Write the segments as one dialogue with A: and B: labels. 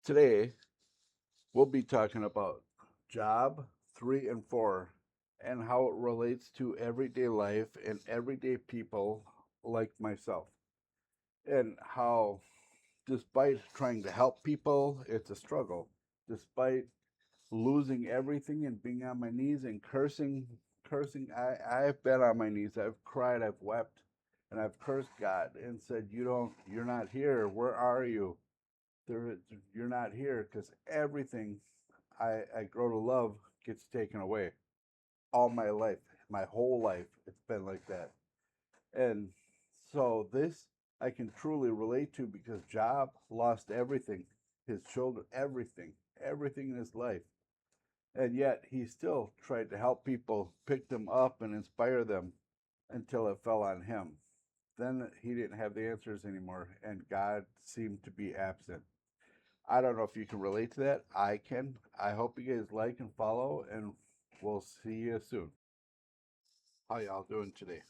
A: Today, we'll be talking about job 3 and 4 and how it relates to everyday life and everyday people like myself. And how, despite trying to help people, it's a struggle. Despite losing everything and being on my knees and cursing, I've been on my knees, I've cried, I've wept, and I've cursed God and said, you're not here. Where are you? there you're not here because everything I grow to love gets taken away. All my life, my whole life, it's been like that. And so this I can truly relate to because Job lost everything, his children, everything in his life. And yet he still tried to help people, pick them up and inspire them until it fell on him. Then he didn't have the answers anymore, and God seemed to be absent. I don't know if you can relate to that. I can. I hope you guys like and follow, and we'll see you soon. How y'all doing today?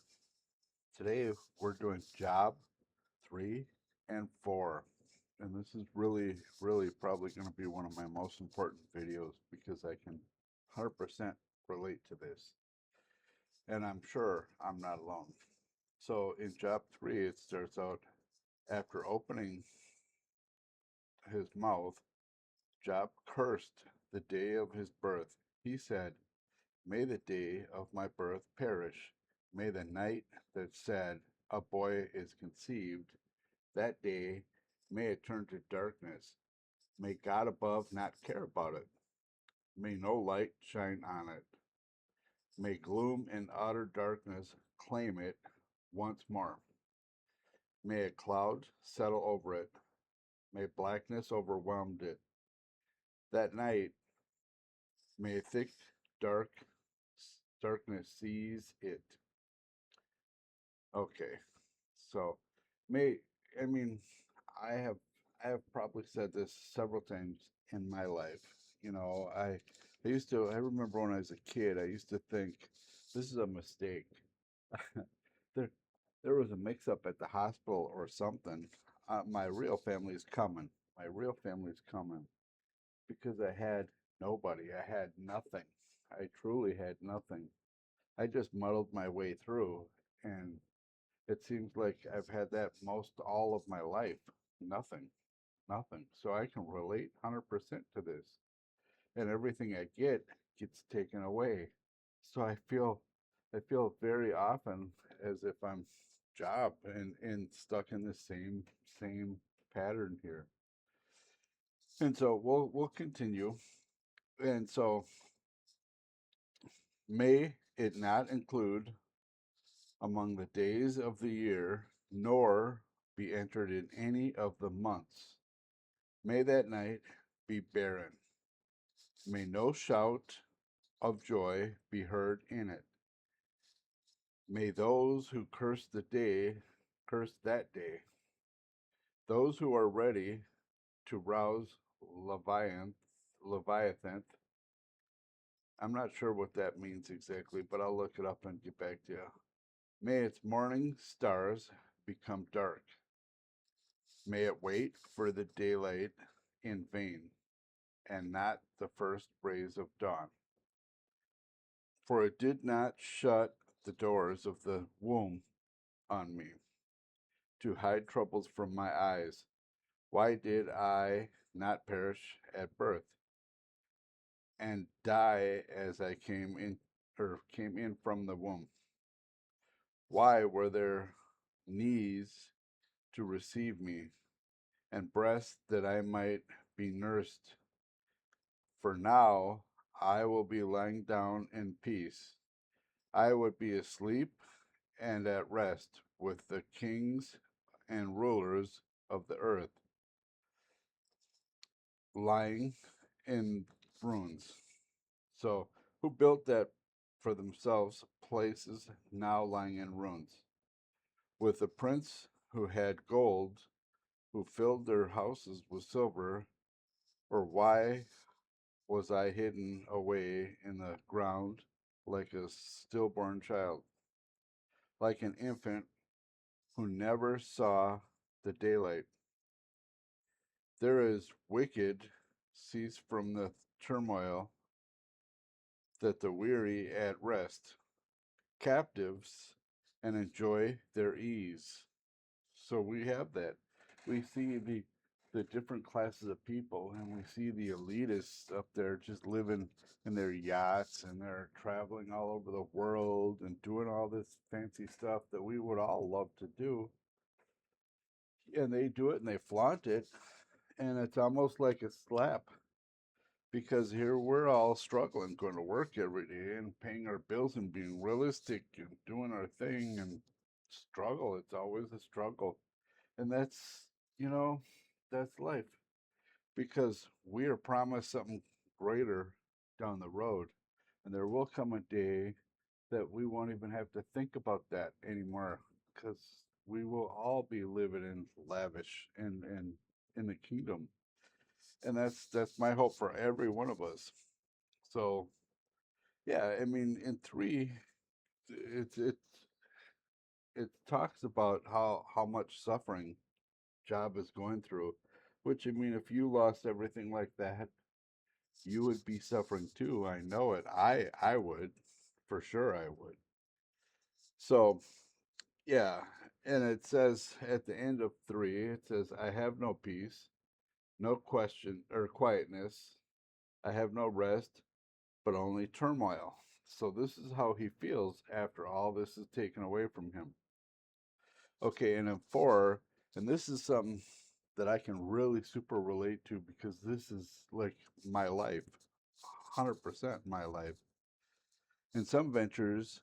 A: Today we're doing job 3 and 4. And this is really probably going to be one of my most important videos because I can 100% relate to this. And I'm sure I'm not alone. So in job 3, it starts out after opening his mouth, Job cursed the day of his birth. He said, "May the day of my birth perish. May the night that said, a boy is conceived, that day, may it turn to darkness. May God above not care about it. May no light shine on it. May gloom and utter darkness claim it once more. May a cloud settle over it. May blackness overwhelm it. That night, may thick dark darkness seize it." Okay. So, may I mean, I have I have probably said this several times in my life. I remember when I was a kid, I used to think this is a mistake. there there was a mix up at the hospital or something. My real family is coming. My real family is coming because I had nobody. I had nothing. I truly had nothing. I just muddled my way through, and it seems like I've had that most all of my life. Nothing, nothing. So I can relate 100% to this. And everything I get gets taken away. So I feel very often as if I'm Job and stuck in the same pattern here. And so we'll continue. And so may it not include among the days of the year, nor be entered in any of the months. May that night be barren. May no shout of joy be heard in it. May those who curse the day curse that day. Those who are ready to rouse Leviathan. I'm not sure what that means exactly, but I'll look it up and get back to you. May its morning stars become dark. May it wait for the daylight in vain, and not the first rays of dawn. For it did not shut the doors of the womb on me, to hide troubles from my eyes. Why did I not perish at birth, and die as I came in from the womb? Why were there knees to receive me, and breasts that I might be nursed? For now I will be lying down in peace. I would be asleep and at rest with the kings and rulers of the earth, lying in ruins. So, who built that for themselves places now lying in ruins? With the prince who had gold, who filled their houses with silver, or why was I hidden away in the ground like a stillborn child, like an infant who never saw the daylight? There is wicked, cease from the turmoil, that the weary at rest, captives, and enjoy their ease. So we have that. We see the different classes of people, and we see the elitists up there just living in their yachts, and they're traveling all over the world and doing all this fancy stuff that we would all love to do. And they do it and they flaunt it, and it's almost like a slap, because here we're all struggling, going to work every day and paying our bills and being realistic and doing our thing and struggle. It's always a struggle. And that's, you know, that's life, because we are promised something greater down the road. And there will come a day that we won't even have to think about that anymore, because we will all be living in lavish and in the kingdom. And that's my hope for every one of us. So yeah, I mean, in three, it it talks about how much suffering Job is going through, which, I mean, if you lost everything like that, you would be suffering too. I know it. I would, for sure I would. So yeah, and it says at the end of three, it says, I have no peace, no question or quietness. I have no rest, but only turmoil. So this is how he feels after all this is taken away from him. Okay, and in four, and this is something that I can really super relate to, because this is like my life, 100% my life. In some ventures,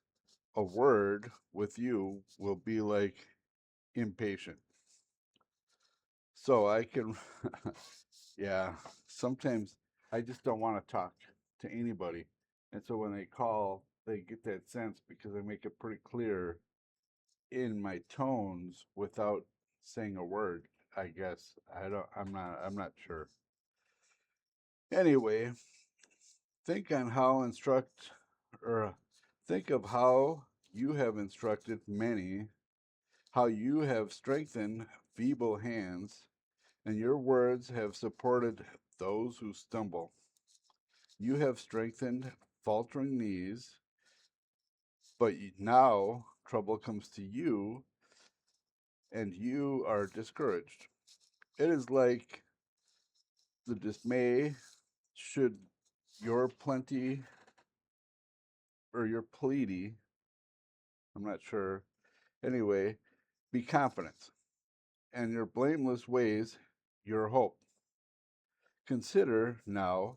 A: a word with you will be like impatient. So I can, yeah, sometimes I just don't want to talk to anybody. And so when they call, they get that sense, because I make it pretty clear in my tones without saying a word, I guess. I'm not sure. Anyway, think on how instruct or think of how you have instructed many, how you have strengthened feeble hands, and your words have supported those who stumble. You have strengthened faltering knees, but now trouble comes to you, and you are discouraged. It is like the dismay should your plenty or your pleady, I'm not sure, anyway, be confident, and your blameless ways your hope. Consider now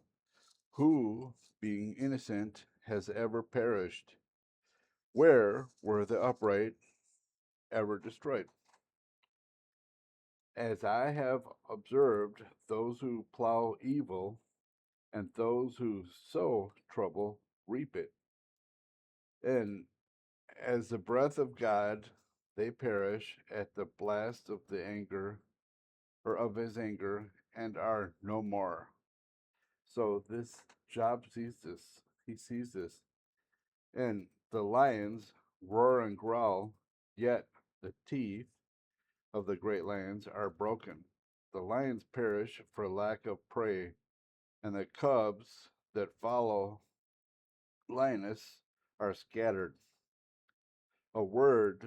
A: who, being innocent, has ever perished. Where were the upright ever destroyed? As I have observed those who plow evil, and those who sow trouble reap it. And as the breath of God, they perish at the blast of the anger, or of his anger, and are no more. So this Job sees this. He sees this. And the lions roar and growl, yet the teeth of the great lions are broken. The lions perish for lack of prey, and the cubs that follow lioness are scattered. A word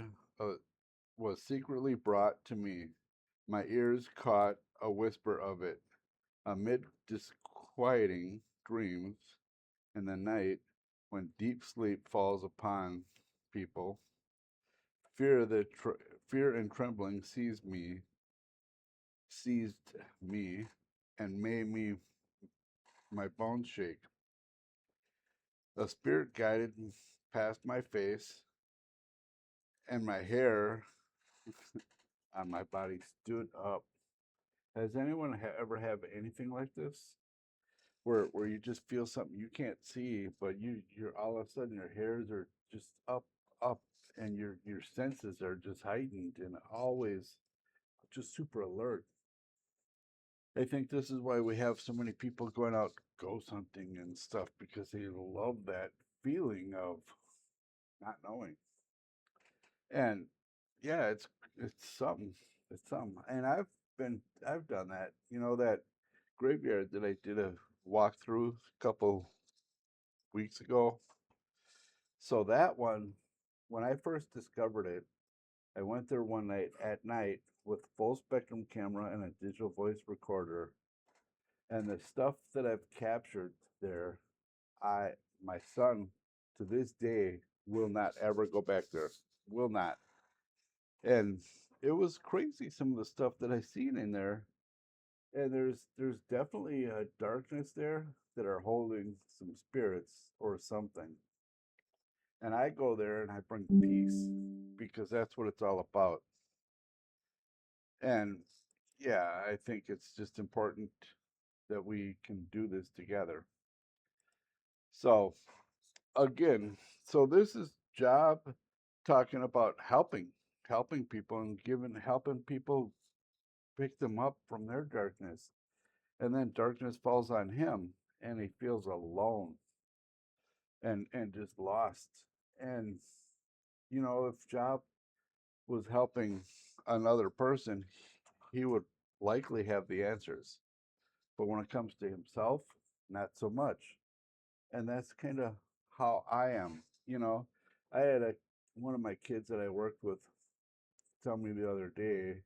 A: was secretly brought to me. My ears caught a whisper of it. Amid disquieting dreams in the night, when deep sleep falls upon people, fear and trembling seized me, and made me my bones shake. A spirit guided past my face, and my hair on my body stood up. Has anyone ever have anything like this, where you just feel something you can't see, but you're all of a sudden your hairs are just up, and your senses are just heightened and always just super alert. I think this is why we have so many people going out ghost hunting and stuff, because they love that feeling of not knowing. And yeah, it's something. It's something. And I've done that. You know, that graveyard that I did a walk through a couple weeks ago. So that one, when I first discovered it, I went there one night at night with full spectrum camera and a digital voice recorder, and the stuff that I've captured there, I my son to this day will not ever go back there. Will not. And it was crazy some of the stuff that I seen in there. And there's definitely a darkness there that are holding some spirits or something. And I go there and I bring peace because that's what it's all about. And yeah, I think it's just important that we can do this together. So again, so this is job talking about helping people and giving helping people pick them up from their darkness. And then darkness falls on him and he feels alone and just lost. And you know, if Job was helping another person, he would likely have the answers. But when it comes to himself, not so much. And that's kind of how I am. You know, I had a one of my kids that I worked with tell me the other day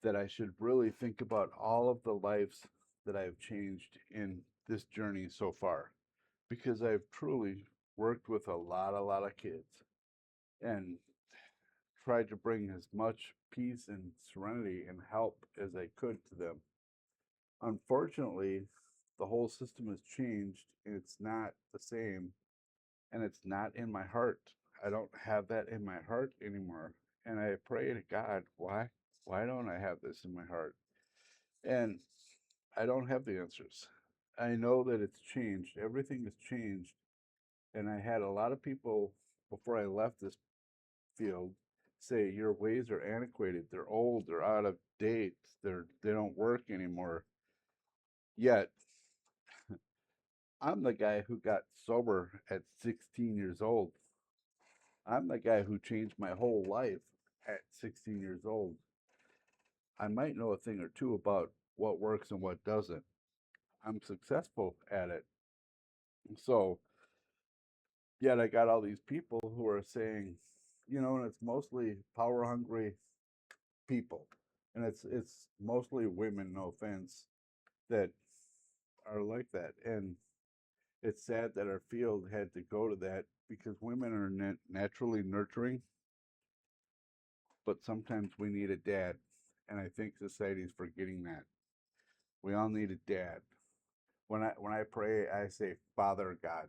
A: that I should really think about all of the lives that I've changed in this journey so far because I've truly worked with a lot of kids and tried to bring as much peace and serenity and help as I could to them. Unfortunately, the whole system has changed and it's not the same and it's not in my heart. I don't have that in my heart anymore. And I pray to God, why don't I have this in my heart? And I don't have the answers. I know that it's changed. Everything has changed. And I had a lot of people before I left this field say your ways are antiquated, they're old, they're out of date, they don't work anymore. Yet I'm the guy who got sober at 16 years old. I'm the guy who changed my whole life at 16 years old. I might know a thing or two about what works and what doesn't. I'm successful at it. So, yet I got all these people who are saying, you know, and it's mostly power hungry people. And it's mostly women, no offense, that are like that. And it's sad that our field had to go to that because women are naturally nurturing, but sometimes we need a dad. And I think society's forgetting that. We all need a dad. When I pray, I say Father God.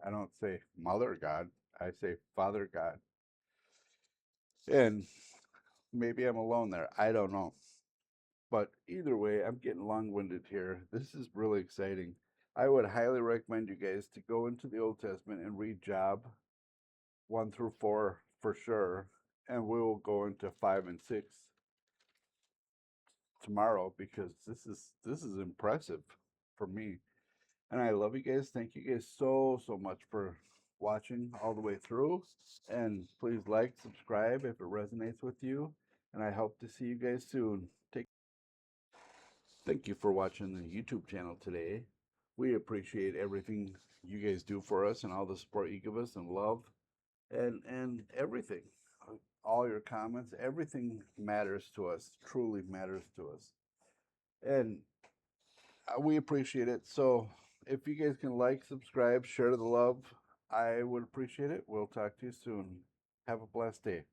A: I don't say Mother God. I say Father God. And maybe I'm alone there. I don't know. But either way, I'm getting long winded here. This is really exciting. I would highly recommend you guys to go into the Old Testament and read Job 1 through 4 for sure. And we will go into 5 and 6 tomorrow because this is impressive for me. And I love you guys. Thank you guys so much for watching all the way through. And please like, subscribe if it resonates with you. And I hope to see you guys soon. Thank you for watching the YouTube channel today. We appreciate everything you guys do for us and all the support you give us and love and everything. All your comments, everything matters to us, truly matters to us. And we appreciate it. So if you guys can like, subscribe, share the love, I would appreciate it. We'll talk to you soon. Have a blessed day.